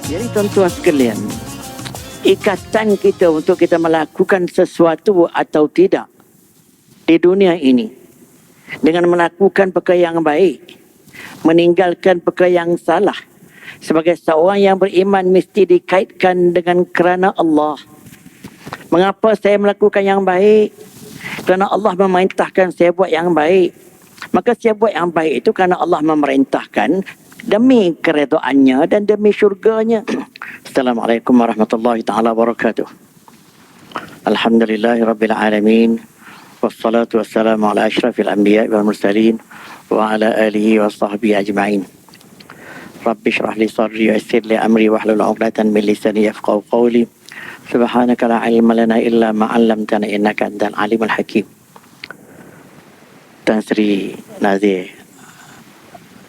Jadi tuan-tuan sekalian, ikatan kita untuk kita melakukan sesuatu atau tidak di dunia ini dengan melakukan perkara yang baik, meninggalkan perkara yang salah, sebagai seorang yang beriman mesti dikaitkan dengan kerana Allah. Mengapa saya melakukan yang baik? Kerana Allah memerintahkan saya buat yang baik. Maka saya buat yang baik itu kerana Allah memerintahkan demi keredaannya dan demi syurganya. Assalamualaikum warahmatullahi taala wabarakatuh. Alhamdulillahirabbil alamin. Wassalatu wassalamu ala asyrafil anbiya wal mursalin wa ala alihi wa sahbihi ajma'in. Rabbi shrah li sadri wa yassir li amri wahlul 'uqdatam min lisani yafqahu qawli. Subhanaka la ilma lana illa ma 'allamtana innaka antal alimul hakim. Tan Sri Nazir,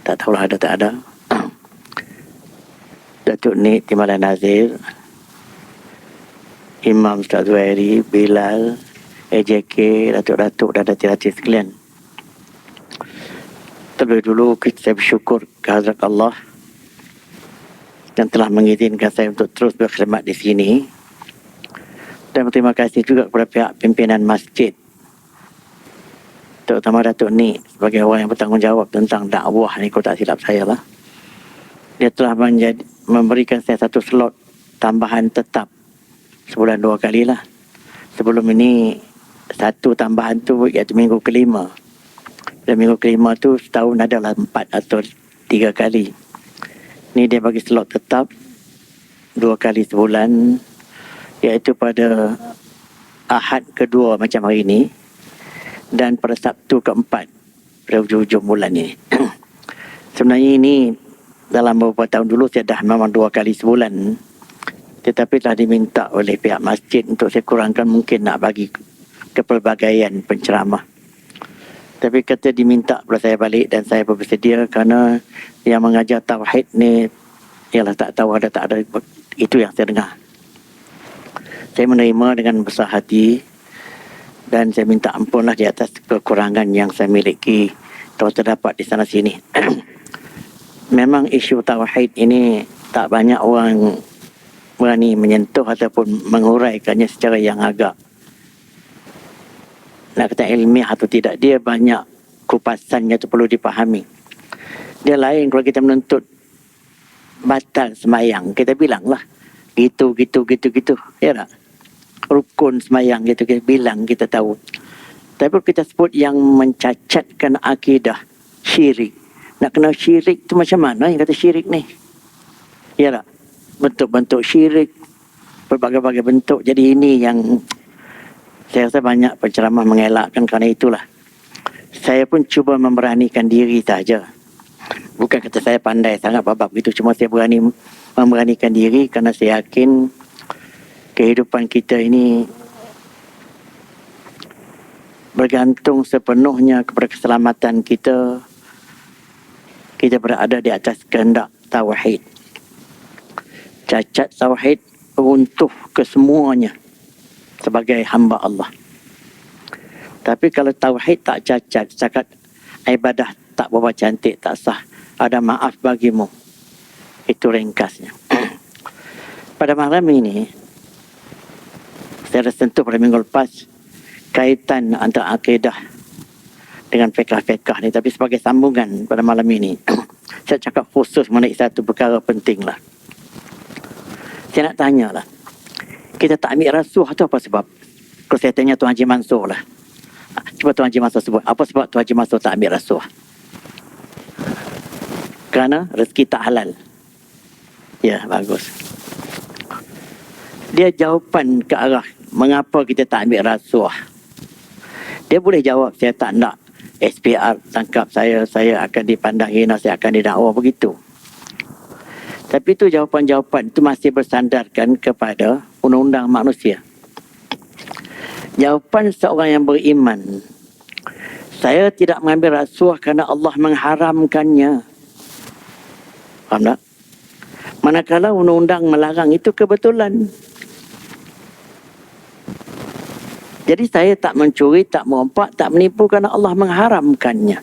tak tahulah ada tak ada. Datuk Nik Timbalan Nazir, Imam Ustaz Zuhairi, Bilal, AJK, Datuk-Datuk dan Datuk-Datuk sekalian. Terlebih dulu saya bersyukur kehadrat Allah yang telah mengizinkan saya untuk terus berkhidmat di sini. Dan berterima kasih juga kepada pihak pimpinan masjid, terutama Datuk Nik sebagai orang yang bertanggungjawab tentang dakwah ni, kalau tak silap saya lah. Dia telah memberikan saya satu slot tambahan tetap sebulan 2 kali lah. Sebelum ini satu tambahan tu iaitu minggu kelima. Dan minggu kelima tu setahun adalah 4 atau 3 kali. Ni dia bagi slot tetap 2 kali sebulan, iaitu pada Ahad kedua macam hari ini dan pada Sabtu keempat pada hujung-hujung bulan ini. Sebenarnya ini dalam beberapa tahun dulu saya dah memang 2 kali sebulan, tetapi telah diminta oleh pihak masjid untuk saya kurangkan, mungkin nak bagi kepelbagaian penceramah. Tapi kata diminta kepada saya balik dan saya bersedia, kerana yang mengajar tauhid ni ialah tak tahu ada tak ada, itu yang saya dengar. Saya menerima dengan besar hati dan saya minta ampunlah di atas kekurangan yang saya miliki atau terdapat di sana sini. Memang isu tauhid ini tak banyak orang berani menyentuh ataupun menguraikannya secara yang agak, nak kata ilmiah atau tidak, dia banyak kupasannya tu perlu dipahami. Dia lain kalau kita menuntut batal semayang, kita bilang lah gitu, ya tak? Rukun semayang gitu, kita bilang, kita tahu. Tapi kita sebut yang mencacatkan akidah, syirik. Nak kena syirik tu macam mana yang kata syirik ni? Ya tak? Bentuk-bentuk syirik, berbagai-bagai bentuk. Jadi ini yang saya rasa banyak penceramah mengelakkan, kerana itulah. Saya pun cuba memberanikan diri saja. Bukan kata saya pandai sangat bab itu, cuma saya memberanikan diri kerana saya yakin kehidupan kita ini bergantung sepenuhnya kepada keselamatan kita. Kita berada di atas kehendak tauhid. Cacat tauhid runtuh kesemuanya sebagai hamba Allah. Tapi kalau tauhid tak cacat, setakat ibadah tak berapa cantik, tak sah, ada maaf bagimu. Itu ringkasnya. Pada malam ini saya dah sentuh pada minggu lepas kaitan antara akidah dengan fiqh-fiqh ni, tapi sebagai sambungan pada malam ini saya cakap khusus mengenai satu perkara penting lah. Saya nak tanya lah, kita tak ambil rasuah tu apa sebab? Kalau saya tanya Tuan Haji Mansur lah, cuba Tuan Haji Mansur sebut apa sebab Tuan Haji Mansur tak ambil rasuah? Kerana rezeki tak halal. Ya, bagus. Dia jawapan ke arah mengapa kita tak ambil rasuah. Dia boleh jawab, saya tak nak SPR tangkap saya akan dipandang hina, saya akan didakwa, begitu. Tapi itu jawapan-jawapan itu masih bersandarkan kepada undang-undang manusia. Jawapan seorang yang beriman, saya tidak mengambil rasuah kerana Allah mengharamkannya. Faham tak? Manakala undang-undang melarang itu kebetulan. Jadi saya tak mencuri, tak merompak, tak menipu kerana Allah mengharamkannya.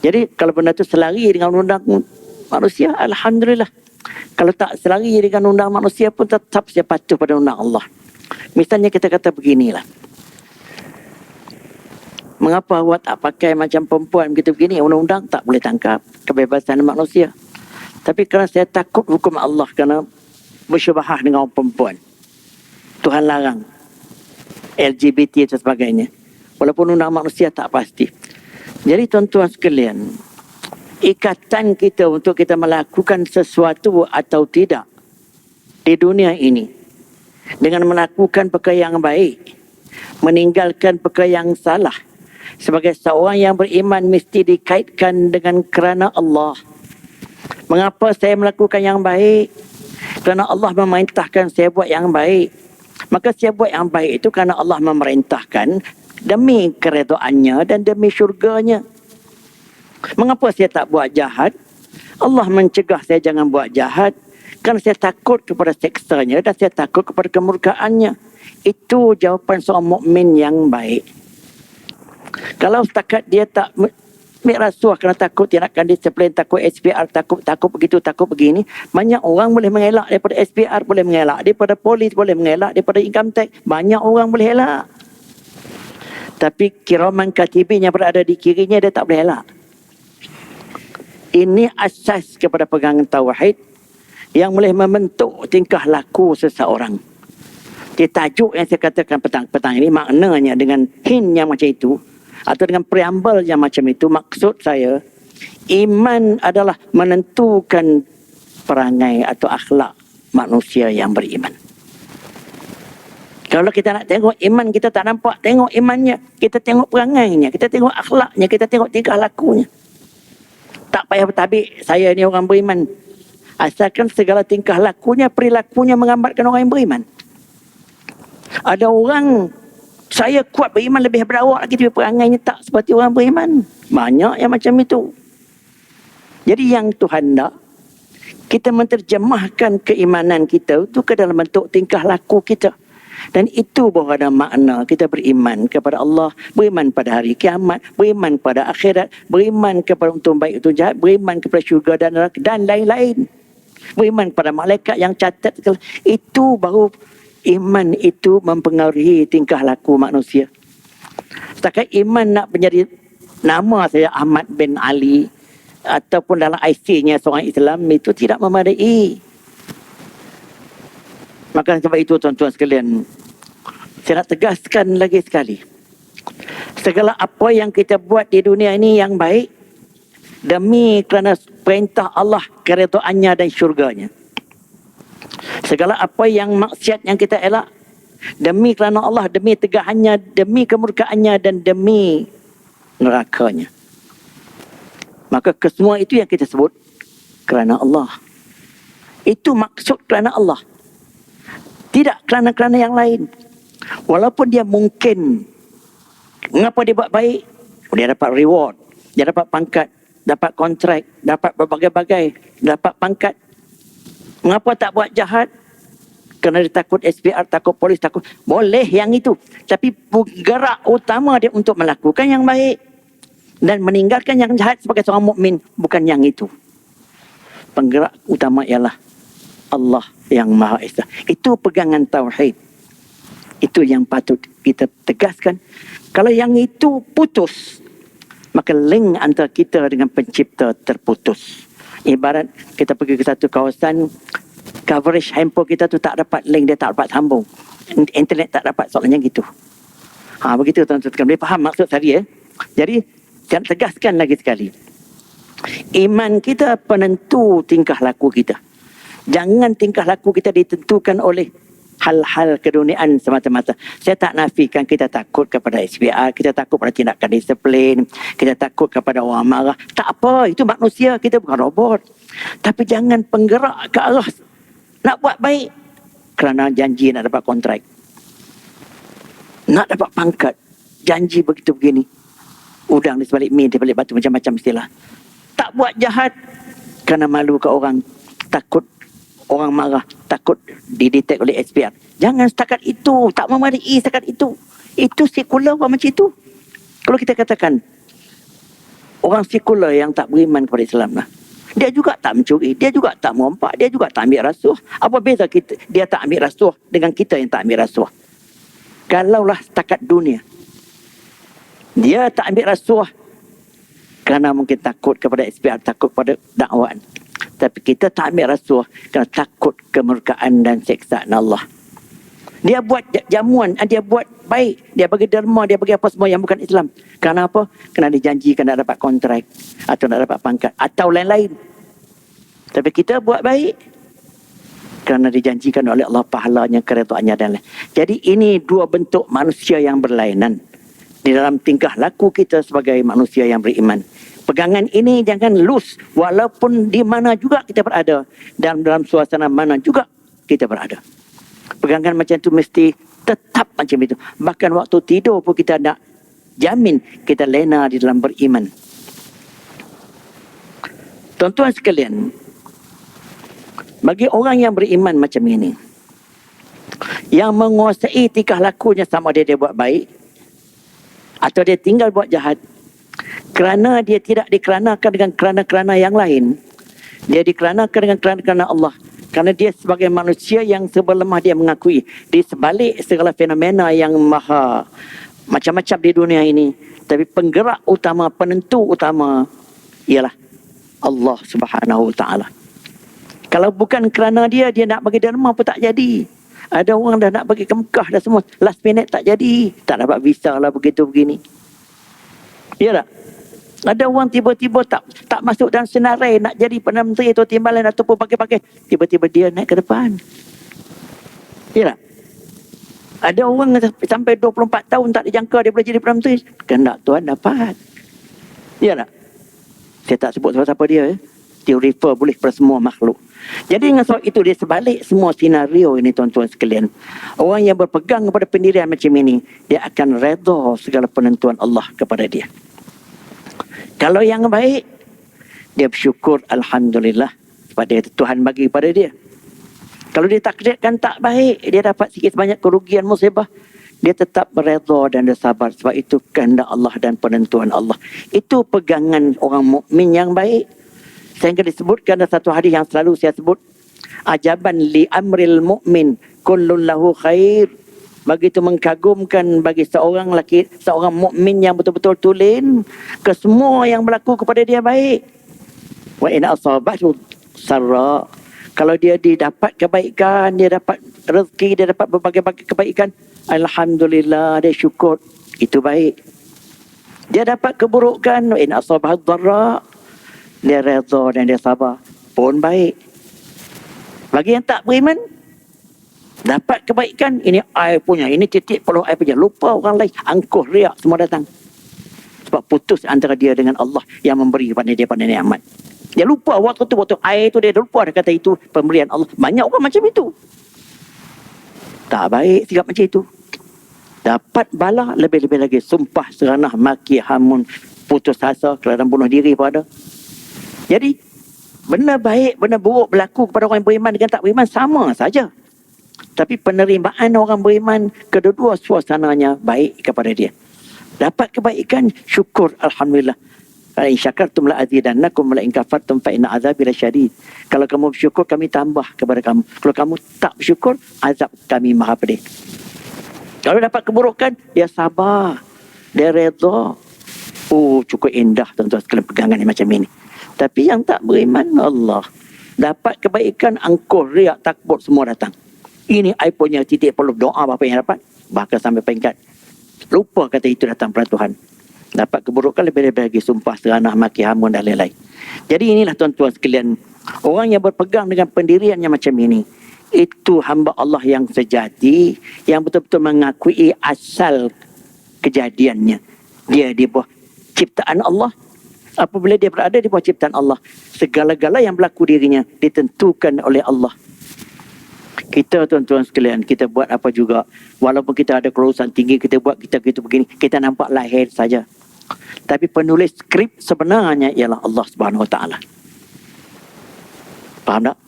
Jadi kalau benda itu selari dengan undang manusia, alhamdulillah. Kalau tak selari dengan undang manusia pun tetap saya patuh pada undang Allah. Misalnya kita kata beginilah. Mengapa awak tak pakai macam perempuan begitu begini? Undang-undang tak boleh tangkap kebebasan manusia. Tapi kerana saya takut hukum Allah kerana bersyubhah dengan orang perempuan. Tuhan larang LGBT dan sebagainya. Walaupun undang manusia tak pasti. Jadi tuan-tuan sekalian, ikatan kita untuk kita melakukan sesuatu atau tidak di dunia ini dengan melakukan perkara yang baik, meninggalkan perkara yang salah, sebagai seorang yang beriman mesti dikaitkan dengan kerana Allah. Mengapa saya melakukan yang baik? Kerana Allah memerintahkan saya buat yang baik. Maka saya buat yang baik itu kerana Allah memerintahkan demi keredaannya dan demi syurganya. Mengapa saya tak buat jahat? Allah mencegah saya jangan buat jahat kerana saya takut kepada seksanya dan saya takut kepada kemurkaannya. Itu jawapan seorang mukmin yang baik. Kalau setakat dia tak rasuah kerana takut tindakan disiplin, takut SPR, takut begitu, takut begini, banyak orang boleh mengelak daripada SPR, boleh mengelak daripada polis, boleh mengelak daripada income tax, banyak orang boleh elak. Tapi kiraman katibin yang berada di kirinya dia tak boleh elak. Ini asas kepada pegangan tauhid yang boleh membentuk tingkah laku seseorang. Di tajuk yang saya katakan petang-petang ini, maknanya dengan hint yang macam itu atau dengan preambel yang macam itu, maksud saya iman adalah menentukan perangai atau akhlak manusia yang beriman. Kalau kita nak tengok iman, kita tak nampak tengok imannya, kita tengok perangainya, kita tengok akhlaknya, kita tengok tingkah lakunya. Tak payah bertabik saya ni orang beriman, asalkan segala tingkah lakunya, perilakunya menggambarkan orang yang beriman. Ada orang saya kuat beriman lebih daripada awak lagi, tapi perangainya tak seperti orang beriman. Banyak yang macam itu. Jadi yang Tuhan nak, kita menterjemahkan keimanan kita itu ke dalam bentuk tingkah laku kita. Dan itu bahawa ada makna kita beriman kepada Allah, beriman pada hari kiamat, beriman pada akhirat, beriman kepada untung baik, untung jahat, beriman kepada syurga dan neraka dan lain-lain. Beriman kepada malaikat yang catat. Itu baru iman, itu mempengaruhi tingkah laku manusia. Setakat iman nak menjadi nama saya Ahmad bin Ali ataupun dalam IC-nya seorang Islam, itu tidak memadai. Maka sebab itu tuan-tuan sekalian, saya nak tegaskan lagi sekali, segala apa yang kita buat di dunia ini yang baik demi kerana perintah Allah, keredaannya dan syurganya. Segala apa yang maksiat yang kita elak demi kerana Allah, demi tegahannya, demi kemurkaannya dan demi nerakanya. Maka kesemua itu yang kita sebut kerana Allah. Itu maksud kerana Allah, tidak kerana-kerana yang lain. Walaupun dia mungkin, mengapa dia buat baik? Dia dapat reward, dia dapat pangkat, dapat kontrak, dapat berbagai-bagai, dapat pangkat. Mengapa tak buat jahat? Kerana dia takut SPR, takut polis, takut. Boleh yang itu. Tapi penggerak utama dia untuk melakukan yang baik dan meninggalkan yang jahat sebagai seorang mukmin, bukan yang itu. Penggerak utama ialah Allah yang Maha Esa. Itu pegangan tauhid. Itu yang patut kita tegaskan. Kalau yang itu putus, maka link antara kita dengan pencipta terputus. Ibarat kita pergi ke satu kawasan, coverage handphone kita tu tak dapat link, dia tak dapat sambung, internet tak dapat, soalnya gitu. Begitu tuan-tuan, boleh faham maksud saya? Jadi saya tegaskan lagi sekali, iman kita penentu tingkah laku kita. Jangan tingkah laku kita ditentukan oleh hal-hal keduniaan semata-mata. Saya tak nafikan kita takut kepada SPR, kita takut pada tindakan disiplin, kita takut kepada orang marah. Tak apa, itu manusia, kita bukan robot. Tapi jangan penggerak ke arah nak buat baik kerana janji nak dapat kontrak, nak dapat pangkat, janji begitu begini, udang di sebalik mi, di sebalik batu, macam-macam istilah. Tak buat jahat kerana malu ke orang, takut orang marah, takut didetek oleh SPR. Jangan setakat itu, tak memadai setakat itu. Itu sekular macam itu. Kalau kita katakan orang sekular yang tak beriman kepada Islam lah, Dia juga tak mencuri, dia juga tak merompak, dia juga tak ambil rasuah. Apa beza kita, dia tak ambil rasuah dengan kita yang tak ambil rasuah? Kalaulah setakat dunia, dia tak ambil rasuah kerana mungkin takut kepada SPR, takut pada dakwaan. Tapi kita tak ambil rasuah kerana takut kemurkaan dan seksaan Allah. Dia buat jamuan, dia buat baik, dia bagi derma, dia bagi apa semua yang bukan Islam. Kerana apa? Kerana dijanjikan nak dapat kontrak atau nak dapat pangkat atau lain-lain. Tapi kita buat baik kerana dijanjikan oleh Allah pahalanya, keredaannya dan lain. Jadi ini dua bentuk manusia yang berlainan di dalam tingkah laku kita sebagai manusia yang beriman. Pegangan ini jangan loose walaupun di mana juga kita berada dan dalam suasana mana juga kita berada. Pegangan macam itu mesti tetap macam itu. Bahkan waktu tidur pun kita nak jamin kita lena di dalam beriman. Tuan-tuan sekalian, bagi orang yang beriman macam ini, yang menguasai tingkah lakunya sama dia buat baik atau dia tinggal buat jahat, kerana dia tidak dikeranakan dengan kerana-kerana yang lain, dia dikeranakan dengan kerana-kerana Allah. Kerana dia sebagai manusia yang sebelemah dia mengakui di sebalik segala fenomena yang maha macam-macam di dunia ini, tapi penggerak utama, penentu utama ialah Allah Subhanahu Wa Taala. Kalau bukan kerana dia nak bagi derma pun tak jadi. Ada orang dah nak bagi ke Mekah dah semua, last minute tak jadi, tak dapat visa lah begitu begini. Ya tak? Ada orang tiba-tiba tak masuk dalam senarai nak jadi Perdana Menteri atau timbalan ataupun pakai-pakai. Tiba-tiba dia naik ke depan. Ya tak? Ada orang sampai 24 tahun tak dijangka dia boleh jadi Perdana Menteri. Kehendak Tuhan dapat. Ya tak? Saya tak sebut siapa-siapa dia. Dia refer boleh kepada semua makhluk. Jadi dengan sebab itu dia sebalik semua senario ini tuan-tuan sekalian. Orang yang berpegang kepada pendirian macam ini, dia akan redha segala penentuan Allah kepada dia. Kalau yang baik, dia bersyukur Alhamdulillah pada Tuhan bagi kepada dia. Kalau dia takdirkan tak baik, dia dapat sikit banyak kerugian musibah, dia tetap bereda dan dia sabar. Sebab itu kehendak Allah dan penentuan Allah. Itu pegangan orang mukmin yang baik. Sehingga disebutkan dalam satu hadis yang selalu saya sebut, ajaban li amril mu'min kullun lahu khair. Begitu mengkagumkan bagi seorang mukmin yang betul-betul tulen, ke semua yang berlaku kepada dia baik. Wa in asabahu sarra, kalau dia didapat kebaikan, dia dapat rezeki, dia dapat berbagai-bagai kebaikan, alhamdulillah, dia syukur, itu baik. Dia dapat keburukan, wa in asabahu dharra, dia redha dan dia sabar, pun baik. Bagi yang tak beriman, dapat kebaikan, ini I punya, ini titik peluh I punya, lupa orang lain, angkuh, riak, semua datang. Sebab putus antara dia dengan Allah yang memberi kepada dia pada nikmat. Dia lupa waktu I tu dia lupa dia kata itu pemberian Allah. Banyak orang macam itu. Tak baik sikap macam itu. Dapat bala, lebih-lebih lagi sumpah, seranah, maki, hamun, putus asa, kerana bunuh diri pun ada. Jadi benda baik, benda buruk berlaku kepada orang yang beriman dengan tak beriman sama saja. Tapi penerimaan orang beriman, kedua-dua suasananya baik kepada dia. Dapat kebaikan, syukur Alhamdulillah. In syakartum la azidannakum wa la in kafartum fa inna azabi lasyadid. Kalau kamu bersyukur, kami tambah kepada kamu. Kalau kamu tak bersyukur, azab kami maha pedih. Kalau dapat keburukan, dia sabar, dia redha. Oh, cukup indah tuan-tuan sekalian pegangan yang macam ini. Tapi yang tak beriman, Allah, dapat kebaikan, angkuh, riak, takbur, semua datang. Ini I punya titik perlu doa apa yang dapat. Bahkan sampai peringkat lupa kata itu datang pada Tuhan. Dapat keburukan, lebih-lebih lagi sumpah, seranah, maki, hamun dan lain-lain. Jadi inilah tuan-tuan sekalian, orang yang berpegang dengan pendirian yang macam ini, itu hamba Allah yang sejati, yang betul-betul mengakui asal kejadiannya. Dia di bawah ciptaan Allah. Apabila dia berada di bawah ciptaan Allah, segala-gala yang berlaku dirinya ditentukan oleh Allah. Kita tuan-tuan sekalian, kita buat apa juga, walaupun kita ada kelulusan tinggi, kita buat kita gitu begini, kita nampak lahir saja. Tapi penulis skrip sebenarnya ialah Allah Subhanahu Wa Taala. Faham tak?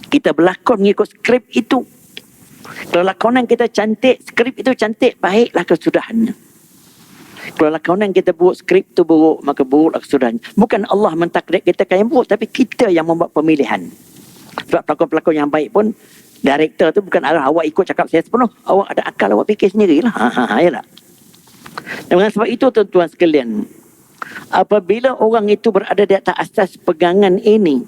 Kita berlakon mengikut skrip itu. Kalau lakonan kita cantik, skrip itu cantik, baiklah kesudahannya. Kalau lakonan kita buat skrip tu buruk, maka buruklah kesudahannya. Bukan Allah mentakdir kita yang buruk, tapi kita yang membuat pemilihan. Sebab pelakon-pelakon yang baik pun, director tu bukan arah awak ikut cakap saya sepenuh. Awak ada akal, awak fikir sendirilah. Ya tak? Dengan sebab itu tuan-tuan sekalian, apabila orang itu berada di atas asas pegangan ini,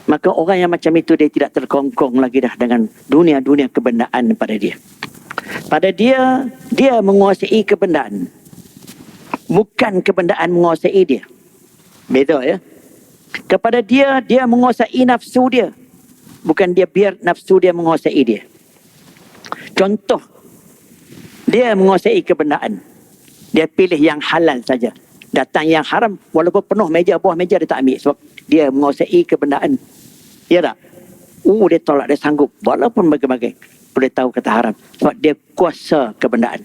maka orang yang macam itu dia tidak terkongkong lagi dah dengan dunia-dunia kebendaan pada dia. Pada dia, dia menguasai kebendaan. Bukan kebendaan menguasai dia. Beza ya. Kepada dia, dia menguasai nafsu dia. Bukan dia biar nafsu dia menguasai dia. Contoh, dia menguasai kebendaan. Dia pilih yang halal saja. Datang yang haram, walaupun penuh meja, bawah meja dia tak ambil. Sebab dia menguasai kebendaan. Ya tak? Dia tolak, dia sanggup. Walaupun bagai-bagai. Boleh tahu kata haram. Sebab dia kuasa kebendaan.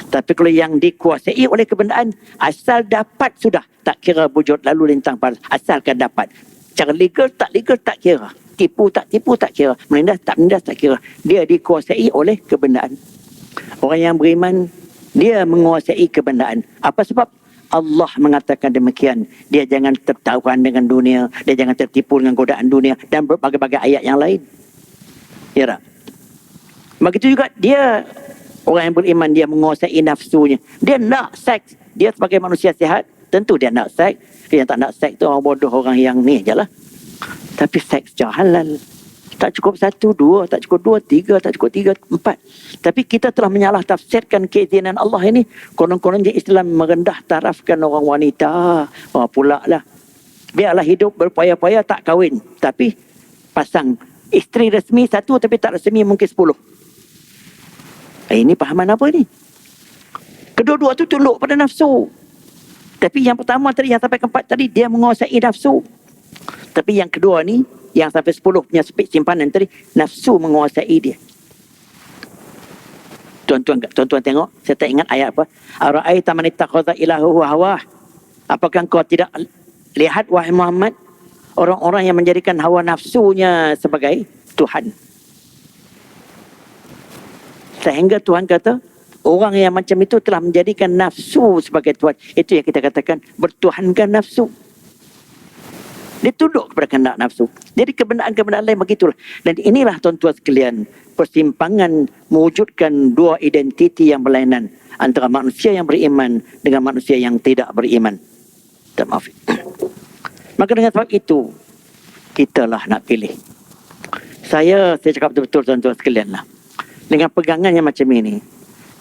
Tapi kalau yang dikuasai oleh kebendaan, asal dapat sudah. Tak kira wujud lalu lintang pada. Asalkan dapat. Cara legal tak kira. Tipu tak kira. Menindas tak kira. Dia dikuasai oleh kebendaan. Orang yang beriman, dia menguasai kebendaan. Apa sebab? Allah mengatakan demikian. Dia jangan tertawan dengan dunia. Dia jangan tertipu dengan godaan dunia. Dan berbagai-bagai ayat yang lain. Ya tak? Begitu juga dia, orang yang beriman, dia menguasai nafsunya. Dia nak seks. Dia sebagai manusia sihat, tentu dia nak seks. Yang tak nak seks tu orang bodoh, orang yang ni je lah. Tapi seks je halal. Tak cukup 1, 2, tak cukup 2, 3, tak cukup 3, 4. Tapi kita telah menyalah tafsirkan keizinan Allah ini. Konon-konon je Islam merendah tarafkan orang wanita. Pula lah. Biarlah hidup berpaya-paya tak kahwin. Tapi pasang isteri resmi 1 tapi tak resmi mungkin 10. Ini pahaman apa ni? Kedua-dua tu tunduk pada nafsu. Tapi yang pertama tadi, yang sampai keempat tadi, dia menguasai nafsu. Tapi yang kedua ni, yang sampai 10 punya simpanan tadi, nafsu menguasai dia. Tuan-tuan tengok, saya tak ingat ayat apa. Ara'aita man ittakhadha ilahahu hawah. Apakah kau tidak lihat wahai Muhammad, orang-orang yang menjadikan hawa nafsunya sebagai Tuhan? Sehingga Tuhan kata, orang yang macam itu telah menjadikan nafsu sebagai Tuhan. Itu yang kita katakan, bertuhankan nafsu. Dia tunduk kepada kehendak nafsu. Jadi kebendaan-kebendaan lain begitulah. Dan inilah tuan-tuan sekalian, persimpangan mewujudkan dua identiti yang berlainan. Antara manusia yang beriman dengan manusia yang tidak beriman. Maaf. Maka dengan sebab itu, kitalah nak pilih. Saya cakap betul-betul tuan-tuan sekalian lah. Dengan pegangan yang macam ini,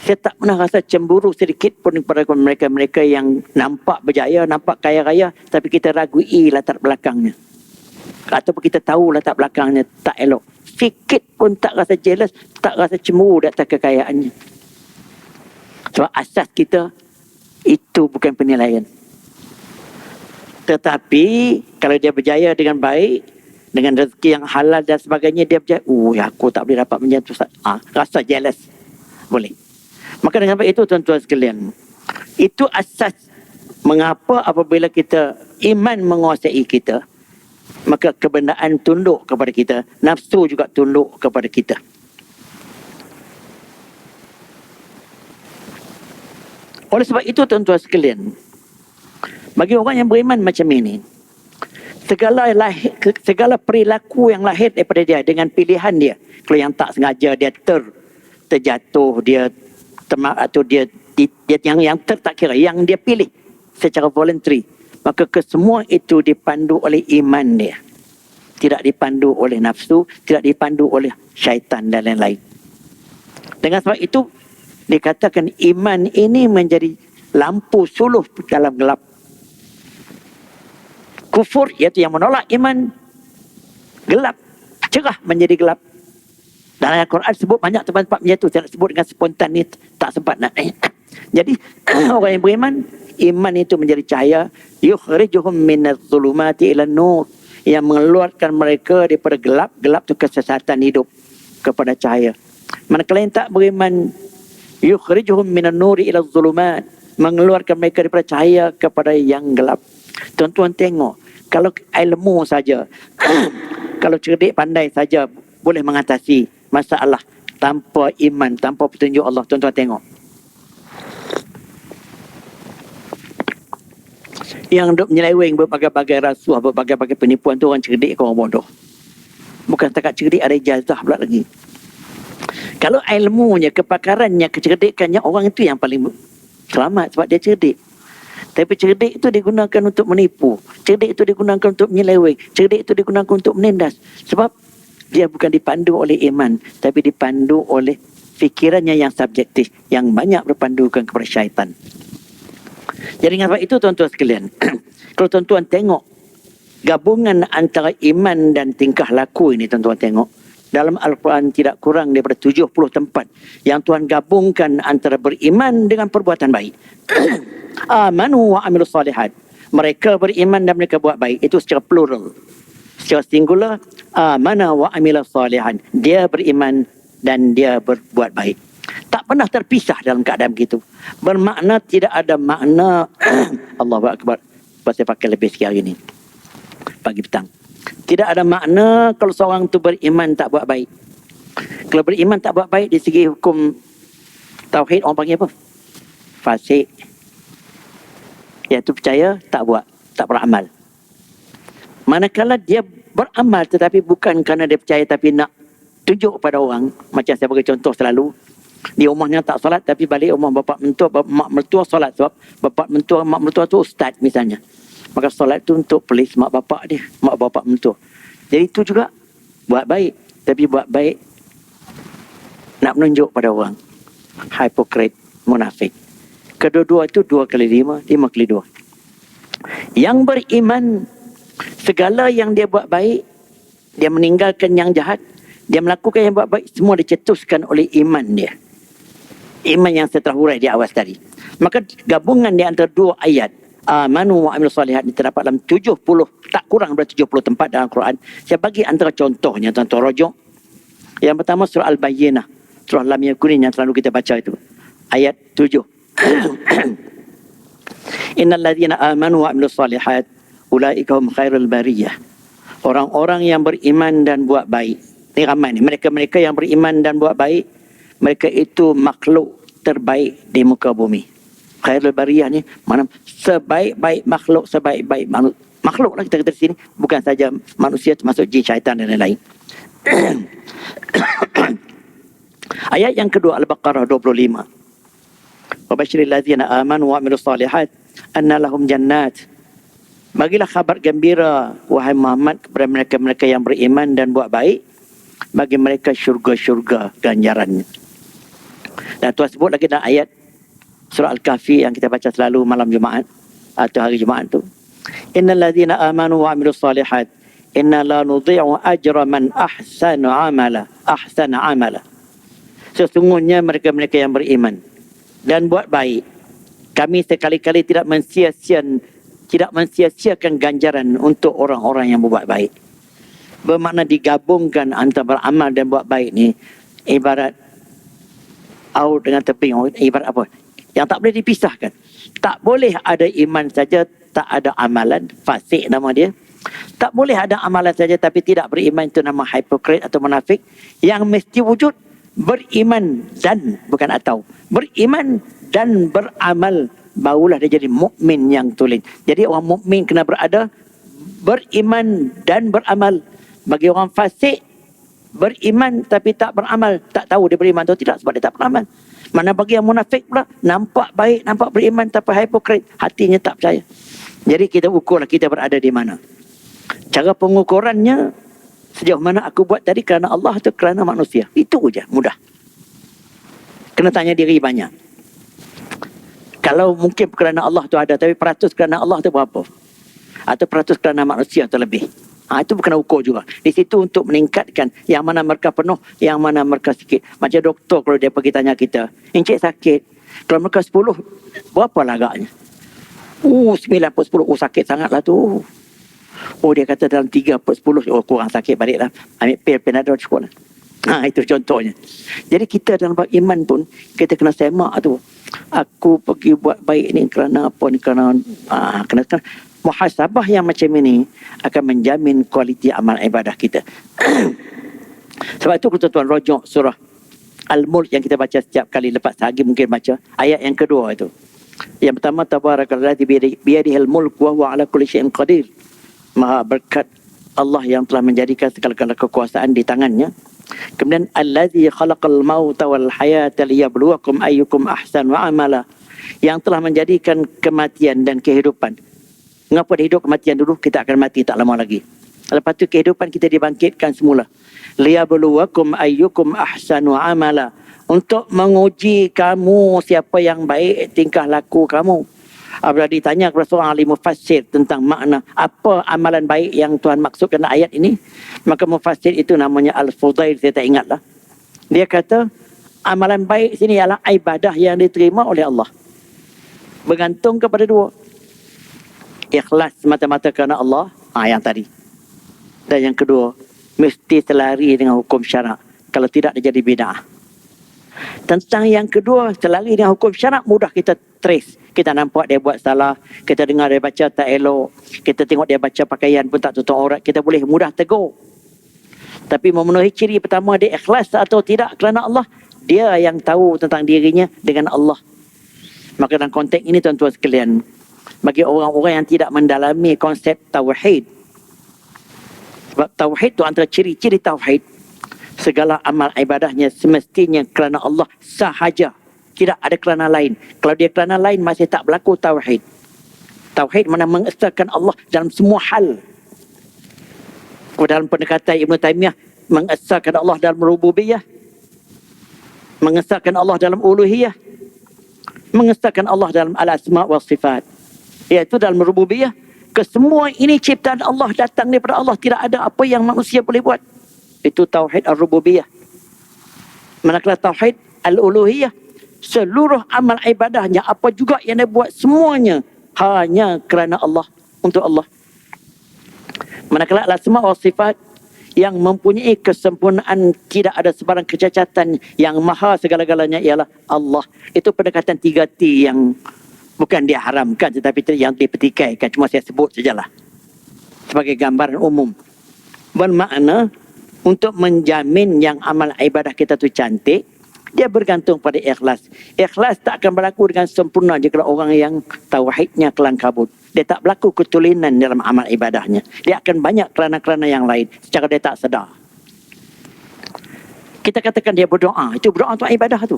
saya tak pernah rasa cemburu sedikit pun kepada mereka-mereka yang nampak berjaya, nampak kaya raya, tapi kita ragui latar belakangnya. Ataupun kita tahu latar belakangnya tak elok. Sikit pun tak rasa jealous, tak rasa cemburu di atas kekayaannya. Sebab asas kita, itu bukan penilaian. Tetapi, kalau dia berjaya dengan baik, dengan rezeki yang halal dan sebagainya, dia berjaya, aku tak boleh dapat macam tu. Rasa jealous. Boleh. Maka dengan sebab itu tuan-tuan sekalian, itu asas mengapa apabila kita iman menguasai kita, maka kebendaan tunduk kepada kita, nafsu juga tunduk kepada kita. Oleh sebab itu tuan-tuan sekalian, bagi orang yang beriman macam ini, segala perilaku yang lahir daripada dia dengan pilihan dia. Kalau yang tak sengaja dia terjatuh, dia atau dia yang tak kira, yang dia pilih secara voluntary, maka kesemua itu dipandu oleh iman dia. Tidak dipandu oleh nafsu, tidak dipandu oleh syaitan dan lain-lain. Dengan sebab itu dikatakan iman ini menjadi lampu suluh dalam gelap. Kufur iaitu yang menolak iman, gelap, cerah menjadi gelap. Dalam Al-Quran sebut banyak tempat-tempat macam itu. Saya nak sebut dengan spontan ni, tak sempat nak. Jadi orang yang beriman, iman itu menjadi cahaya. Yukhrijuhum minadh-dhulumati ila nur, yang mengeluarkan mereka daripada gelap. Gelap itu kesesatan hidup kepada cahaya. Manakala yang tak beriman, yukhrijuhum minan-nuri ila dhulumat, mengeluarkan mereka daripada cahaya kepada yang gelap. Tuan-tuan tengok, kalau ilmu saja, kalau cerdik pandai saja boleh mengatasi masalah tanpa iman, tanpa petunjuk Allah. Tuan-tuan tengok, Yang duk menyeleweng berbagai-bagai rasuah, berbagai-bagai penipuan tu orang cerdik ke orang bodoh. Bukan setakat cerdik, ada ijazah pula lagi. Kalau ilmunya, kepakarannya, kecerdikannya, orang itu yang paling selamat sebab dia cerdik. Tapi cerdik itu digunakan untuk menipu. Cerdik itu digunakan untuk menyeleweng. Cerdik itu digunakan untuk menindas. Sebab dia bukan dipandu oleh iman, tapi dipandu oleh fikirannya yang subjektif, yang banyak berpandukan kepada syaitan. Jadi dengan sebab itu tuan-tuan sekalian, kalau tuan-tuan tengok gabungan antara iman dan tingkah laku ini, tuan-tuan tengok, dalam Al-Quran tidak kurang daripada 70 tempat yang Tuhan gabungkan antara beriman dengan perbuatan baik. Amanu wa amilus salihat. Mereka beriman dan mereka buat baik. Itu secara plural. Secara singular, amana wa amilus salihan. Dia beriman dan dia berbuat baik. Tak pernah terpisah dalam keadaan begitu. Bermakna tidak ada makna Allahu Akbar. Saya pakai lebih sikit hari ini. Pagi petang. Tidak ada makna kalau seorang tu beriman tak buat baik. Kalau beriman tak buat baik di segi hukum tauhid, orang panggil apa? Fasik. Iaitu percaya tak buat, tak beramal. Manakala dia beramal tetapi bukan kerana dia percaya tapi nak tunjuk pada orang. Macam saya bagi contoh selalu, di rumahnya tak solat tapi balik rumah bapa mentua, mak mertua solat. Sebab bapa mentua, mak mertua tu ustaz misalnya. Maka solat tu untuk pelis mak bapak dia, mak bapak mentua. Jadi itu juga buat baik. Tapi buat baik nak menunjuk pada orang. Hipokrit, munafik. Kedua-dua itu 2 kali 5, 5 kali 2. Yang beriman, segala yang dia buat baik, dia meninggalkan yang jahat, dia melakukan yang buat baik, semua dicetuskan oleh iman dia. Iman yang saya telah hurai di awal tadi. Maka gabungan di antara 2 ayat, amanu wa amilus salihat, terdapat dalam 70, tak kurang daripada 70 tempat dalam Quran. Saya bagi antara contohnya, tuan-tuan rujuk. Yang pertama surah Al-Bayyinah, surah Lam Yakun yang selalu kita baca itu. Ayat 7. Innal ladzina amanu wa amilus salihat ulaika hum khairul bariyah. Orang-orang yang beriman dan buat baik. Ini ramai ni. Mereka-mereka yang beriman dan buat baik, mereka itu makhluk terbaik di muka bumi. Khairul bariyah ni mana sebaik-baik makhluk, sebaik-baik makhluk lah kita kata di sini, bukan saja manusia termasuk jin, syaitan dan lain-lain. Ayat yang kedua Al-Baqarah 25. Wa basyiril ladzina amanu wa amilus salihat anna lahum jannat. Bagilah khabar gembira wahai Muhammad kepada mereka-mereka yang beriman dan buat baik, bagi mereka syurga-syurga ganjarannya. Dan Tuhan sebut lagi dalam ayat surah Al-Kahfi yang kita baca selalu malam Jumaat atau hari Jumaat tu. Innal ladzina amanu wa amilus salihat inna la nudhi'u ajra man ahsana amala. Sesungguhnya mereka-mereka yang beriman dan buat baik, kami sekali-kali tidak mensia-siakan ganjaran untuk orang-orang yang berbuat baik. Bermakna digabungkan antara beramal dan buat baik ni ibarat aur dengan teping. Ibarat apa? Yang tak boleh dipisahkan. Tak boleh ada iman saja, tak ada amalan, fasik nama dia. Tak boleh ada amalan saja tapi tidak beriman, itu nama hipokrit atau munafik. Yang mesti wujud beriman dan, bukan atau, beriman dan beramal, barulah dia jadi mukmin yang tulen. Jadi orang mukmin kena berada beriman dan beramal. Bagi orang fasik, beriman tapi tak beramal, tak tahu dia beriman atau tidak sebab dia tak beramal. Mana bagi yang munafik pula, nampak baik, nampak beriman tapi hipokrit, hatinya tak percaya. Jadi kita ukurlah kita berada di mana. Cara pengukurannya, sejauh mana aku buat tadi kerana Allah atau kerana manusia. Itu saja, mudah. Kena tanya diri banyak. Kalau mungkin kerana Allah tu ada, tapi peratus kerana Allah tu berapa? Atau peratus kerana manusia tu lebih? Itu bukan ukur juga. Di situ untuk meningkatkan yang mana mereka penuh, yang mana mereka sikit. Macam doktor kalau dia pergi tanya kita, Encik sakit. Kalau mereka 10, berapa lagaknya? 9/10. Sakit sangatlah tu. Dia kata dalam 3/10. Kurang sakit, baliklah. Ambil pil Panadol cukup lah. Itu contohnya. Jadi kita dalam bab iman pun, kita kena semak tu. Aku pergi buat baik ni kerana apa ni, kerana kena muhasabah yang macam ini akan menjamin kualiti amal ibadah kita. Sebab itu tuan-tuan rujuk surah Al-Mulk yang kita baca setiap kali lepas sehari mungkin baca ayat yang kedua itu. Yang pertama, tabarakalladzi biyadihil mulk wa huwa ala kulli syai'in qadir. Maha berkat Allah yang telah menjadikan segala-gala kekuasaan di tangannya. Kemudian allazi khalaqal mauta wal hayata liyabluwakum ayyukum ahsanu amala, yang telah menjadikan kematian dan kehidupan. Mengapa dia hidup kematian dulu? Kita akan mati tak lama lagi. Lepas tu kehidupan kita dibangkitkan semula. Liyabluwakum ayyukum ahsanu amala, untuk menguji kamu siapa yang baik tingkah laku kamu. Apabila ditanya kepada seorang ahli mufassir tentang makna apa amalan baik yang Tuhan maksudkan dalam ayat ini, maka mufassir itu namanya Al-Fudail, saya tak ingatlah. Dia kata amalan baik sini ialah ibadah yang diterima oleh Allah. Bergantung kepada dua. Ikhlas semata-mata kerana Allah, yang tadi. Dan yang kedua, mesti selari dengan hukum syarak. Kalau tidak, dia jadi bid'ah. Tentang yang kedua, selari dengan hukum syarak, mudah kita trace. Kita nampak dia buat salah, kita dengar dia baca tak elok, kita tengok dia baca pakaian pun tak tutup aurat, kita boleh mudah tegur. Tapi memenuhi ciri pertama, dia ikhlas atau tidak kerana Allah, dia yang tahu tentang dirinya dengan Allah. Maka dalam konteks ini tuan-tuan sekalian, bagi orang-orang yang tidak mendalami konsep tauhid, sebab tauhid itu antara ciri-ciri tauhid, segala amal ibadahnya semestinya kerana Allah sahaja, tidak ada kerana lain. Kalau dia kerana lain, masih tak berlaku tauhid. Tauhid mana mengesahkan Allah dalam semua hal. Dalam pendekatan Ibn Taymiyah, mengesahkan Allah dalam rububiyah, mengesahkan Allah dalam uluhiyah, mengesahkan Allah dalam al-asma' wa sifat. Iaitu dalam rububiyah, kesemua ini ciptaan Allah, datang daripada Allah, tidak ada apa yang manusia boleh buat. Itu tauhid al-rububiyah. Manakala tauhid al-uluhiyah, seluruh amal ibadahnya, apa juga yang dia buat, semuanya hanya kerana Allah, untuk Allah. Manakala al-asma' wa sifat, yang mempunyai kesempurnaan, tidak ada sebarang kecacatan, yang maha segala-galanya ialah Allah. Itu pendekatan 3T yang bukan dia haramkan, tetapi yang dipertikaikan. Cuma saya sebut sajalah sebagai gambaran umum. Bermakna untuk menjamin yang amal ibadah kita tu cantik, dia bergantung pada ikhlas. Ikhlas tak akan berlaku dengan sempurna jika orang yang tauhidnya kelang kabut. Dia tak berlaku ketulinan dalam amal ibadahnya. Dia akan banyak kerana-kerana yang lain secara dia tak sedar. Kita katakan dia berdoa, itu berdoa untuk ibadah tu.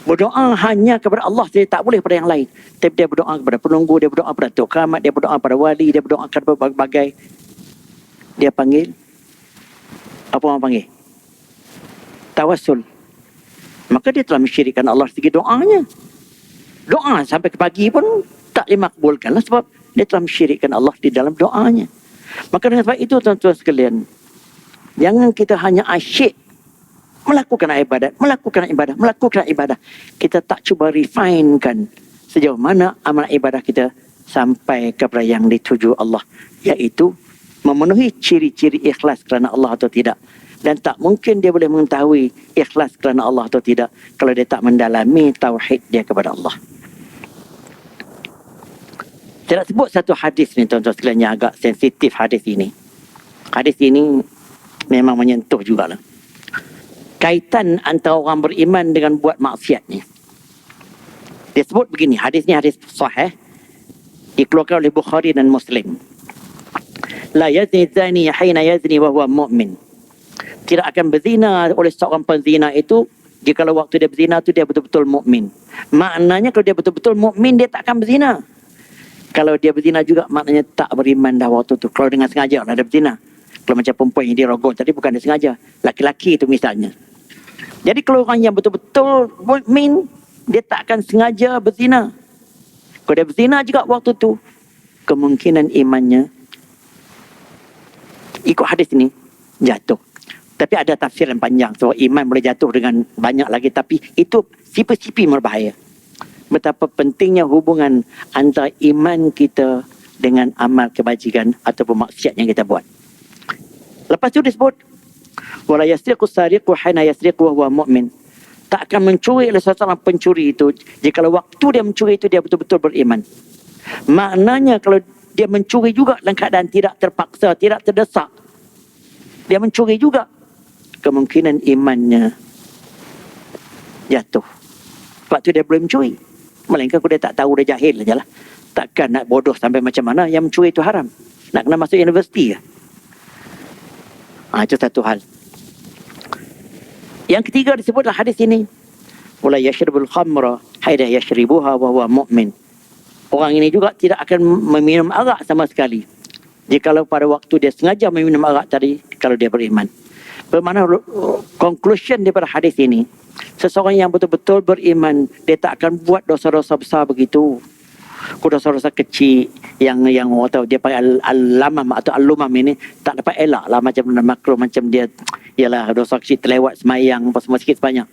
Berdoa hanya kepada Allah, dia tak boleh pada yang lain. Tapi dia berdoa kepada penunggu, dia berdoa kepada Tok Keramat, dia berdoa kepada wali, dia berdoa kepada berbagai. Dia panggil, apa orang panggil? Tawassul. Maka dia telah mensyirikkan Allah segi doanya. Doa sampai ke pagi pun tak dimakbulkanlah, sebab dia telah mensyirikkan Allah di dalam doanya. Maka dengan sebab itu tuan-tuan sekalian, jangan kita hanya asyik melakukan ibadah. Kita tak cuba refinekan sejauh mana amal ibadah kita sampai kepada yang dituju Allah, iaitu memenuhi ciri-ciri ikhlas kerana Allah atau tidak. Dan tak mungkin dia boleh mengetahui ikhlas kerana Allah atau tidak kalau dia tak mendalami tauhid dia kepada Allah. Saya nak sebut satu hadis ni tuan-tuan sekalian yang agak sensitif. Hadis ini memang menyentuh jugalah kaitan antara orang beriman dengan buat maksiat ni. Dia sebut begini, hadis ni hadis sahih, dikeluarkan oleh Bukhari dan Muslim. La yazni zani hina yazni wa huwa mu'min. Tidak akan berzina oleh seorang penzina itu jika waktu dia berzina tu dia betul-betul mukmin. Maknanya kalau dia betul-betul mukmin, dia tak akan berzina. Kalau dia berzina juga, maknanya tak beriman dah waktu tu. Kalau dengan sengaja lah dia berzina. Kalau macam perempuan yang dirogoh tadi, bukan dia sengaja. Laki-laki itu misalnya. Jadi kalau orang yang betul-betul mukmin, dia tak akan sengaja berzina. Kalau dia berzina juga waktu tu, kemungkinan imannya, ikut hadis ini, jatuh. Tapi ada tafsir yang panjang. So, iman boleh jatuh dengan banyak lagi. Tapi itu sipi-sipi berbahaya. Betapa pentingnya hubungan antara iman kita dengan amal kebajikan ataupun maksiat yang kita buat. Lepas tu disebut, wala yasriqu sariqu hina yasriqu wa huwa mu'min. Tak akan mencuri oleh seorang pencuri itu jika waktu dia mencuri itu dia betul-betul beriman. Maknanya kalau dia mencuri juga dalam keadaan tidak terpaksa, tidak terdesak, dia mencuri juga, kemungkinan imannya jatuh. Waktu dia boleh mencuri. Melainkan kalau dia tak tahu, dia jahil je lah. Takkan nak bodoh sampai macam mana yang mencuri itu haram. Nak kena masuk universiti ke? Itu satu hal. Yang ketiga disebutlah hadis ini. Wala yashrabul khamra haida yashribuha wa huwa mu'min. Orang ini juga tidak akan meminum arak sama sekali. Jikalau pada waktu dia sengaja meminum arak tadi, kalau dia beriman. Bermakna conclusion daripada hadis ini, seseorang yang betul-betul beriman, dia tak akan buat dosa-dosa besar begitu. Dosa-dosa kecil yang orang tahu dia panggil al-lamam atau al-lumam ini tak dapat elak lah, macam makruh, macam dia ialah dosa kecil terlewat semayang apa semua sikit sebanyak.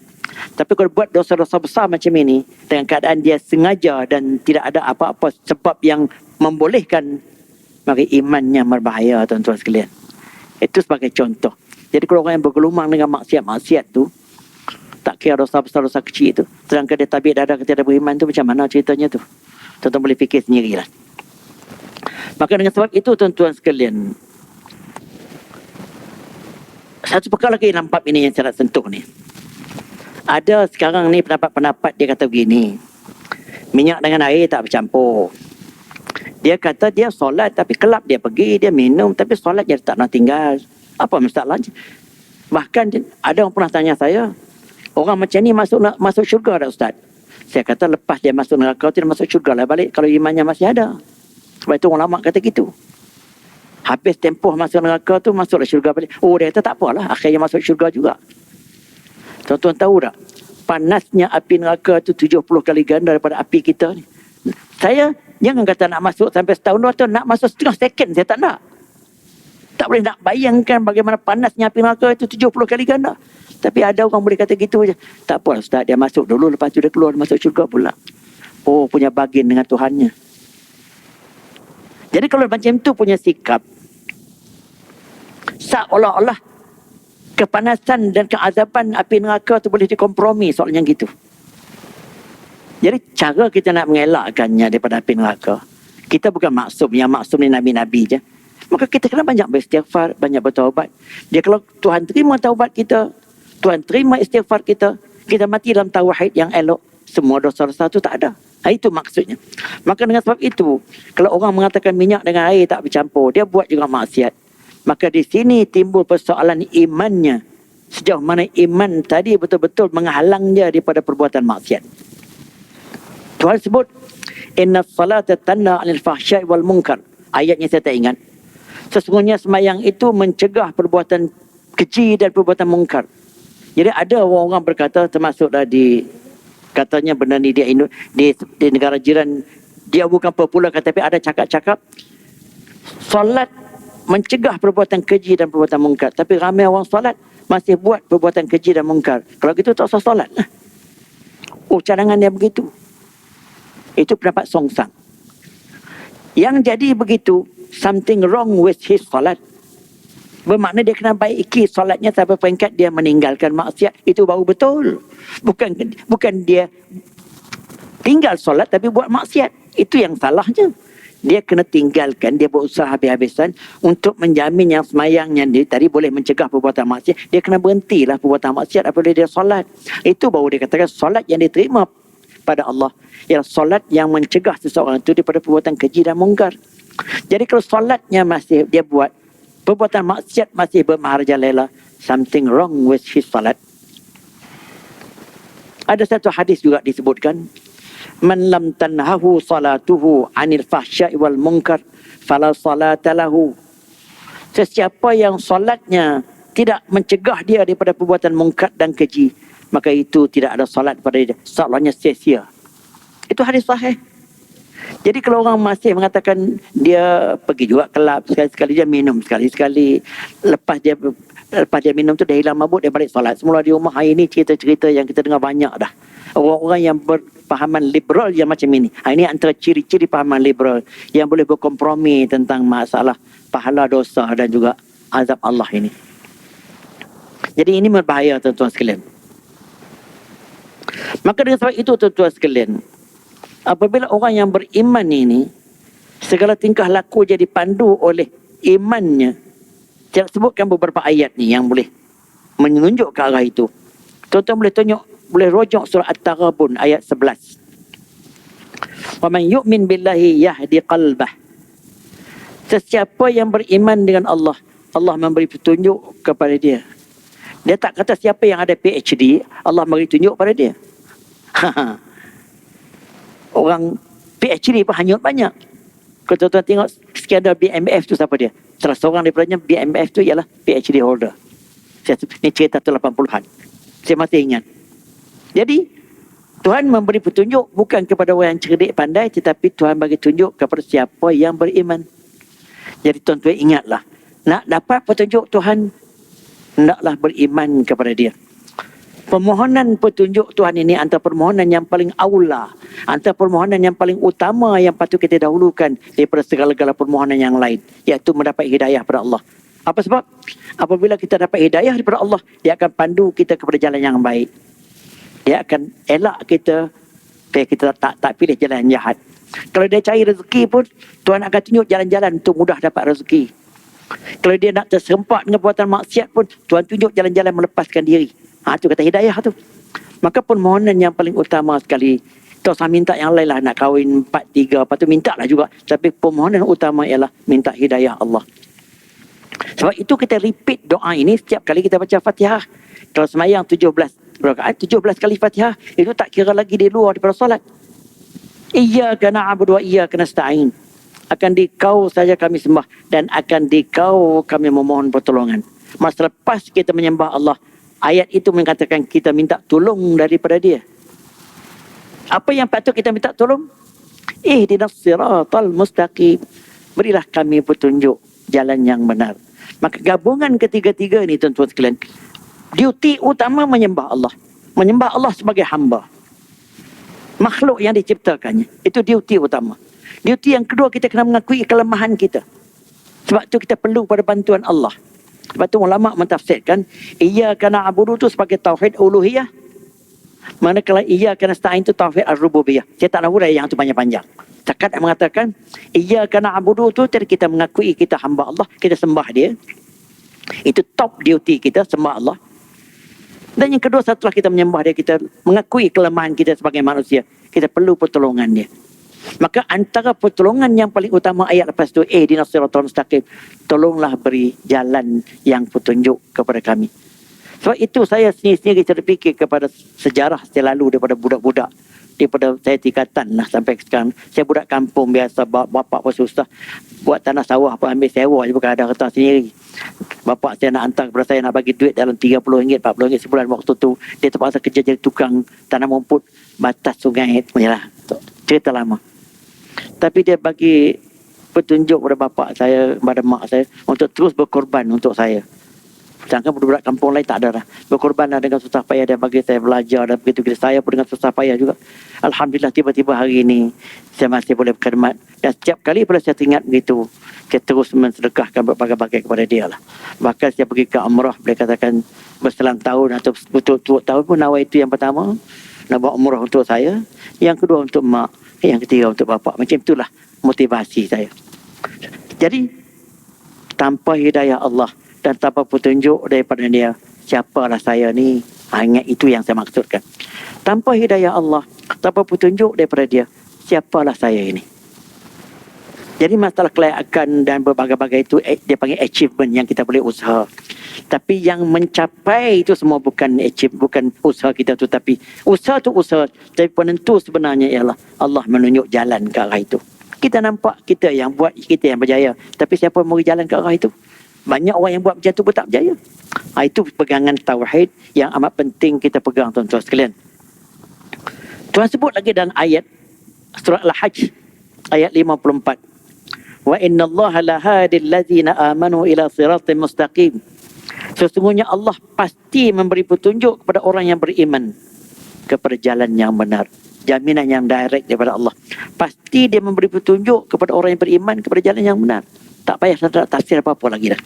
Tapi kalau buat dosa-dosa besar macam ini dengan keadaan dia sengaja dan tidak ada apa-apa sebab yang membolehkan, maka imannya berbahaya, tuan-tuan sekalian. Itu sebagai contoh. Jadi kalau orang yang bergelumang dengan maksiat-maksiat tu, tak kira dosa besar, dosa kecil tu, sedangkan dia tabiat dada ketika beriman tu, macam mana ceritanya tu? Tuan-tuan boleh fikir sendirilah. Maka dengan sebab itu, tuan-tuan sekalian, satu perkara lagi dalam bab ini yang saya nak sentuh ni. Ada sekarang ni pendapat-pendapat dia kata begini, minyak dengan air tak bercampur. Dia kata dia solat tapi kelab dia pergi, dia minum tapi solat dia tak nak tinggal. Apa masalahnya? Bahkan ada orang pernah tanya saya, orang macam ni masuk syurga tak Ustaz? Saya kata lepas dia masuk neraka, tidak masuk syurga lah balik kalau imannya masih ada. Sebab itu orang lama kata gitu. Habis tempoh masuk neraka tu, masuklah syurga balik. Oh, dia kata tak apalah, akhirnya masuk syurga juga. Tuan-tuan tahu tak? Panasnya api neraka tu 70 kali ganda daripada api kita ni. Saya jangan kata nak masuk sampai setahun, 2 tahun, nak masuk setengah second saya tak nak. Tak boleh nak bayangkan bagaimana panasnya api neraka itu 70 kali ganda. Tapi ada orang boleh kata gitu je. Tak apa Ustaz, dia masuk dulu, lepas tu dia keluar, masuk syurga pula. Oh, punya bargain dengan Tuhannya. Jadi kalau macam tu punya sikap, seolah-olah kepanasan dan keazaban api neraka tu boleh dikompromi, soalnya gitu. Jadi cara kita nak mengelakkannya daripada api neraka, kita bukan maksum. Yang maksum ni nabi-nabi je. Maka kita kena banyak beristighfar, banyak bertaubat. Dia kalau Tuhan terima taubat kita, Tuhan terima istighfar kita, kita mati dalam tauhid yang elok, semua dosa-dosa itu tak ada. Itu maksudnya. Maka dengan sebab itu, kalau orang mengatakan minyak dengan air tak bercampur, dia buat juga maksiat. Maka di sini timbul persoalan imannya. Sejauh mana iman tadi betul-betul menghalang dia daripada perbuatan maksiat. Tuhan sebut, inna salata tanha 'anil fahsya'i wal munkar. Ayatnya saya tak ingat. Sesungguhnya semayang itu mencegah perbuatan keji dan perbuatan mungkar. Jadi ada orang-orang berkata, termasuklah di katanya benda ni di negara jiran, dia bukan popular tapi ada cakap-cakap solat mencegah perbuatan keji dan perbuatan mungkar. Tapi ramai orang solat masih buat perbuatan keji dan mungkar. Kalau gitu tak usah solat lah. Oh, cadangan dia begitu. Itu pendapat songsang. Yang jadi begitu, something wrong with his solat. Bermakna dia kena baiki solatnya sampai peringkat dia meninggalkan maksiat. Itu baru betul. Bukan dia tinggal solat tapi buat maksiat. Itu yang salahnya. Dia kena tinggalkan, dia berusaha habis-habisan untuk menjamin yang semayangnya dia tadi boleh mencegah perbuatan maksiat. Dia kena berhentilah perbuatan maksiat apabila dia solat. Itu baru dia katakan solat yang diterima pada Allah. Ialah solat yang mencegah seseorang itu daripada perbuatan keji dan mungkar. Jadi kalau solatnya masih dia buat, perbuatan maksiat masih bermaharajalela, something wrong with his solat. Ada satu hadis juga disebutkan, man lam tanhahu salatuhu 'anil fahsya'i wal munkar fala salata lahu. Sesiapa yang solatnya tidak mencegah dia daripada perbuatan mungkar dan keji, maka itu tidak ada solat pada dia. Solatnya sia-sia. Itu hadis sahih. Jadi kalau orang masih mengatakan dia pergi juga kelab, sekali-sekali dia minum, sekali-sekali lepas dia minum tu dia hilang mabuk, dia balik solat. Semula di rumah hari ini cerita-cerita yang kita dengar banyak dah. Orang-orang yang berpahaman liberal yang macam ini. Ini antara ciri-ciri pahaman liberal yang boleh berkompromi tentang masalah pahala dosa dan juga azab Allah ini. Jadi ini berbahaya, tuan-tuan sekalian. Maka dengan sebab itu, tuan-tuan sekalian, apabila orang yang beriman ini segala tingkah laku jadi dipandu oleh imannya, saya sebutkan beberapa ayat ni yang boleh menunjuk ke arah itu. Tuan-tuan boleh rujuk surah At-Taghabun ayat 11. Wa man yu'min billahi yahdi qalbah. Sesiapa yang beriman dengan Allah, Allah memberi petunjuk kepada dia. Dia tak kata siapa yang ada PhD, Allah beri tunjuk pada dia. Orang PhD pun hanyut banyak. Kalau tuan-tuan tengok skandal BMF tu siapa dia? Salah seorang daripadanya BMF tu ialah PhD holder. Ini cerita tu 80-an. Saya masih ingat. Jadi, Tuhan memberi petunjuk bukan kepada orang yang cerdik pandai, tetapi Tuhan bagi tunjuk kepada siapa yang beriman. Jadi tuan-tuan ingatlah, nak dapat petunjuk Tuhan, hendaklah beriman kepada dia. Permohonan petunjuk Tuhan ini antara permohonan yang paling aula, antara permohonan yang paling utama yang patut kita dahulukan daripada segala-gala permohonan yang lain, iaitu mendapat hidayah pada Allah. Apa sebab? Apabila kita dapat hidayah daripada Allah, dia akan pandu kita kepada jalan yang baik. Dia akan elak kita supaya kita tak pilih jalan yang jahat. Kalau dia cari rezeki pun, Tuhan akan tunjuk jalan-jalan untuk mudah dapat rezeki. Kalau dia nak terserempak dengan perbuatan maksiat pun, Tuhan tunjuk jalan-jalan melepaskan diri. Itu kata hidayah tu. Maka permohonan yang paling utama sekali, tak usah minta yang lain lah, nak kahwin 4-3, lepas tu minta lah juga. Tapi permohonan utama ialah minta hidayah Allah. Sebab itu kita repeat doa ini setiap kali kita baca Fatihah. Kalau semayang 17 rakaat, 17 kali Fatihah, itu tak kira lagi di luar daripada solat. Iyyaka na'budu wa iyyaka nasta'in. Akan di Kau saja kami sembah dan akan di Kau kami memohon pertolongan. Masa lepas kita menyembah Allah, ayat itu mengatakan kita minta tolong daripada dia. Apa yang patut kita minta tolong? Ihdinas siratal mustaqim. Berilah kami petunjuk jalan yang benar. Maka gabungan ketiga-tiga ni tuan-tuan sekalian, duty utama menyembah Allah. Menyembah Allah sebagai hamba, makhluk yang diciptakannya. Itu duty utama. Duty yang kedua, kita kena mengakui kelemahan kita. Sebab tu kita perlu pada bantuan Allah. Sebab tu ulama mentafsirkan iyyaka na'budu tu sebagai tauhid uluhiyah, manakala iyyaka nasta'in tu tauhid ar-rububiyah. Saya tak nak hurai yang tu panjang-panjang. Takat mengatakan iyyaka na'budu tu tadi kita mengakui kita hamba Allah, kita sembah dia. Itu top duty kita, sembah Allah. Dan yang kedua, setelah kita menyembah dia, kita mengakui kelemahan kita sebagai manusia. Kita perlu pertolongan dia. Maka antara pertolongan yang paling utama ayat lepas tu, ihdinas siratal mustaqim, tolonglah beri jalan yang petunjuk kepada kami. Sebab itu saya sendiri terfikir kepada sejarah saya lalu daripada budak-budak, daripada saya tingkatan lah sampai sekarang. Saya budak kampung biasa, bapak pun susah. Buat tanah sawah pun ambil sewa je, bukan ada harta sendiri. Bapak saya nak hantar kepada saya, nak bagi duit dalam RM30, RM40 sebulan. Waktu tu dia terpaksa kerja jadi tukang tanam rumput batas sungai. Yalah, cerita lama. Tapi dia bagi petunjuk kepada bapak saya, kepada mak saya, untuk terus berkorban untuk saya. Sedangkan budak kampung lain tak ada lah. Berkorban lah dengan susah payah, dia bagi saya belajar dan begitu. Saya pun dengan susah payah juga. Alhamdulillah tiba-tiba hari ini saya masih boleh berkhidmat. Dan setiap kali bila saya ingat begitu, saya terus mensedekahkan berbagai-bagai kepada dia lah. Bahkan saya pergi ke umrah, boleh katakan berselang tahun atau betul-betul tahun pun, nawai itu yang pertama, nak buat umrah untuk saya. Yang kedua untuk mak, yang ketiga untuk bapak. Macam itulah motivasi saya. Jadi tanpa hidayah Allah dan tanpa petunjuk daripada dia, siapalah saya ni? Ingat itu yang saya maksudkan. Tanpa hidayah Allah, tanpa petunjuk daripada dia, siapalah saya ini? Jadi masalah kelayakan dan berbagai-bagai itu, dia panggil achievement yang kita boleh usaha. Tapi yang mencapai itu semua bukan bukan usaha kita tu, tapi usaha tu usaha. Tapi penentu sebenarnya ialah Allah menunjuk jalan ke arah itu. Kita nampak kita yang buat, kita yang berjaya. Tapi siapa mau jalan ke arah itu? Banyak orang yang buat macam tu pun tak berjaya. Itu pegangan tauhid yang amat penting kita pegang, tuan-tuan sekalian. Tuhan sebut lagi dalam ayat surah Al-Hajj ayat 54. Wa inna allaha lahadil ladzina amanu ila siratin mustaqim. Sesungguhnya Allah pasti memberi petunjuk kepada orang yang beriman kepada jalan yang benar. Jaminan yang direct daripada Allah. Pasti dia memberi petunjuk kepada orang yang beriman kepada jalan yang benar. Tak payah saya tafsir apa-apa lagi dah.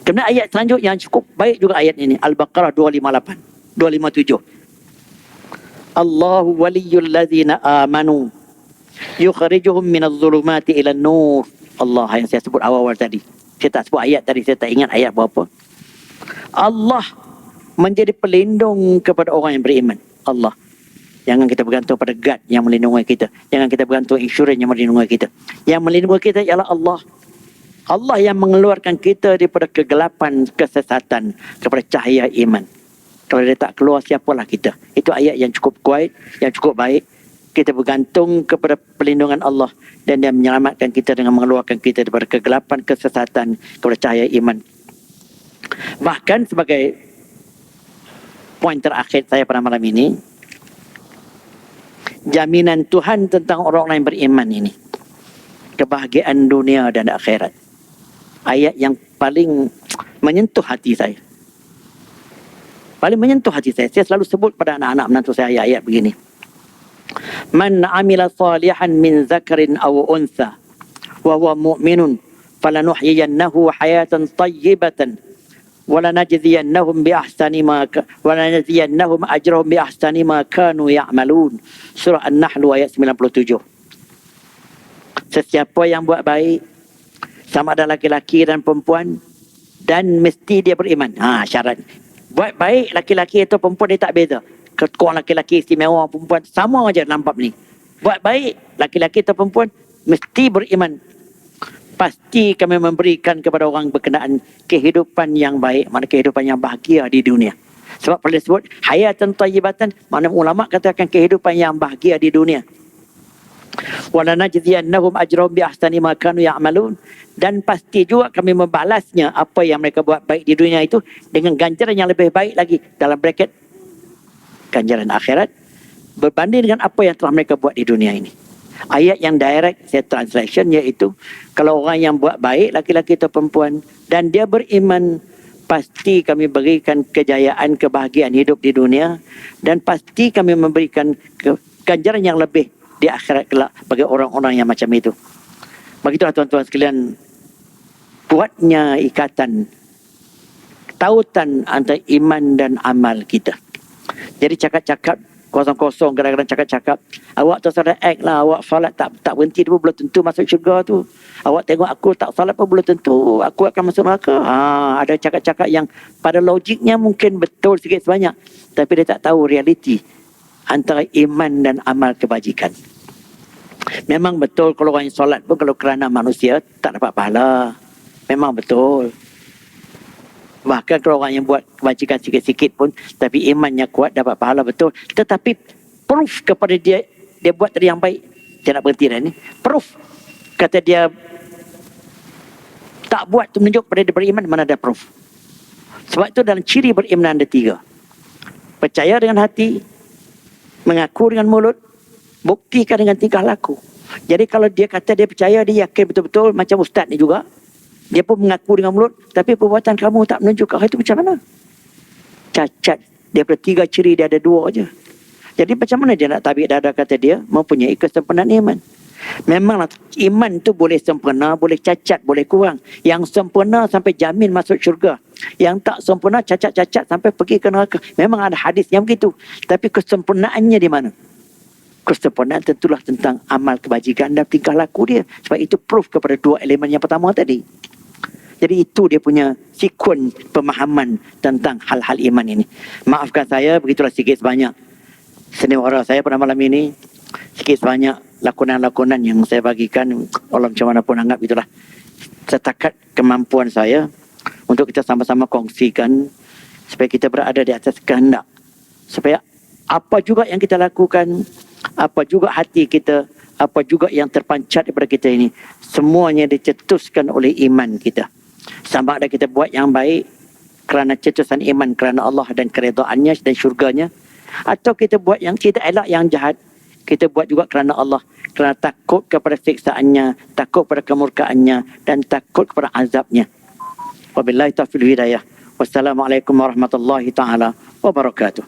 Kemudian ayat selanjutnya yang cukup baik juga ayat ini, Al-Baqarah 258, 257. Allahu waliyul ladzina amanu yukhrijuhum minadh dhulumati ilan nur. Allah yang saya sebut awal-awal tadi. Saya tak sebut ayat tadi, saya tak ingat ayat berapa. Allah menjadi pelindung kepada orang yang beriman. Allah. Jangan kita bergantung pada guard yang melindungi kita. Jangan kita bergantung insurans yang melindungi kita. Yang melindungi kita ialah Allah. Allah yang mengeluarkan kita daripada kegelapan kesesatan kepada cahaya iman. Kalau dia tak keluar, siapalah kita? Itu ayat yang cukup kuat, yang cukup baik. Kita bergantung kepada perlindungan Allah dan dia menyelamatkan kita dengan mengeluarkan kita daripada kegelapan kesesatan kepada cahaya iman. Bahkan sebagai poin terakhir saya pada malam ini, jaminan Tuhan tentang orang-orang yang beriman ini, kebahagiaan dunia dan akhirat. Ayat yang paling menyentuh hati saya. Paling menyentuh hati saya. Saya selalu sebut pada anak-anak menantu saya ayat-ayat begini. Man amila salihan min zakarin aw untha wa huwa mu'minun falanuhyiyannahu hayatan tayyibatan wa lanajziyannahum bi ahsani ma wa lanajziyannahum ajrahum bi ahsani ma kanu ya'malun. Surah An-Nahl ayat 97. Sesiapa yang buat baik, sama ada laki-laki dan perempuan, dan mesti dia beriman. Syarat. Buat baik laki-laki atau perempuan dia tak beza. Kurang laki-laki istimewa, perempuan sama aja dalam bab ni. Buat baik laki-laki atau perempuan mesti beriman. Pasti kami memberikan kepada orang berkenaan kehidupan yang baik, mana kehidupan yang bahagia di dunia. Sebab pada disebut hayatan tayyibatan, mana ulama katakan kehidupan yang bahagia di dunia. Walanajziyannahum ajrahum bi ahsani ma kanu ya'malun, dan pasti juga kami membalasnya apa yang mereka buat baik di dunia itu dengan ganjaran yang lebih baik lagi, dalam bracket ganjaran akhirat, berbanding dengan apa yang telah mereka buat di dunia ini. Ayat yang direct saya translation iaitu, kalau orang yang buat baik laki-laki atau perempuan dan dia beriman, pasti kami berikan kejayaan, kebahagiaan hidup di dunia, dan pasti kami memberikan ganjaran yang lebih di akhirat kelak bagi orang-orang yang macam itu. Begitulah tuan-tuan sekalian, kuatnya ikatan, tautan antara iman dan amal kita. Jadi cakap-cakap kosong-kosong, kadang-kadang cakap-cakap, awak tak salah act lah, awak salat tak berhenti tu belum tentu masuk syurga tu. Awak tengok aku tak salat pun belum tentu aku akan masuk neraka. Ada cakap-cakap yang pada logiknya mungkin betul sikit sebanyak, tapi dia tak tahu realiti antara iman dan amal kebajikan. Memang betul kalau orang yang solat pun kalau kerana manusia tak dapat pahala. Memang betul. Bahkan kalau orang yang buat kebajikan sikit-sikit pun tapi imannya kuat dapat pahala, betul. Tetapi proof kepada dia buat tadi yang baik, dia nak berhenti dah ni. Proof kata dia tak buat tu menunjuk pada dia beriman, mana ada proof. Sebab itu dalam ciri beriman ada 3. Percaya dengan hati, mengaku dengan mulut, buktikan dengan tingkah laku. Jadi kalau dia kata dia percaya, dia yakin betul-betul, macam ustaz ni juga, dia pun mengaku dengan mulut, tapi perbuatan kamu tak menunjukkan itu, macam mana? Cacat. Daripada 3 ciri dia ada 2 aja. Jadi macam mana dia nak tabik dada kata dia mempunyai kesempurnaan iman? Memanglah iman tu boleh sempurna, boleh cacat, boleh kurang. Yang sempurna sampai jamin masuk syurga. Yang tak sempurna cacat-cacat sampai pergi ke neraka. Memang ada hadis yang begitu. Tapi kesempurnaannya di mana? Kesempurnaan tentulah tentang amal kebajikan dan tingkah laku dia. Sebab itu proof kepada 2 elemen yang pertama tadi. Jadi itu dia punya sekuen pemahaman tentang hal-hal iman ini. Maafkan saya, begitulah sikit sebanyak seniwara saya pada malam ini. Sikit sebanyak lakonan-lakonan yang saya bagikan. Allah macam mana pun anggap itulah setakat kemampuan saya untuk kita sama-sama kongsikan supaya kita berada di atas kehendak. Supaya apa juga yang kita lakukan, apa juga hati kita, apa juga yang terpancat daripada kita ini, semuanya dicetuskan oleh iman kita. Sama ada kita buat yang baik kerana cetusan iman, kerana Allah dan keredaannya dan syurganya, atau kita buat yang kita elak yang jahat, kita buat juga kerana Allah, kerana takut kepada siksaannya, takut kepada kemurkaannya, dan takut kepada azabnya. Wabillahi taufiq wal hidayah. Wassalamualaikum warahmatullahi taala wabarakatuh.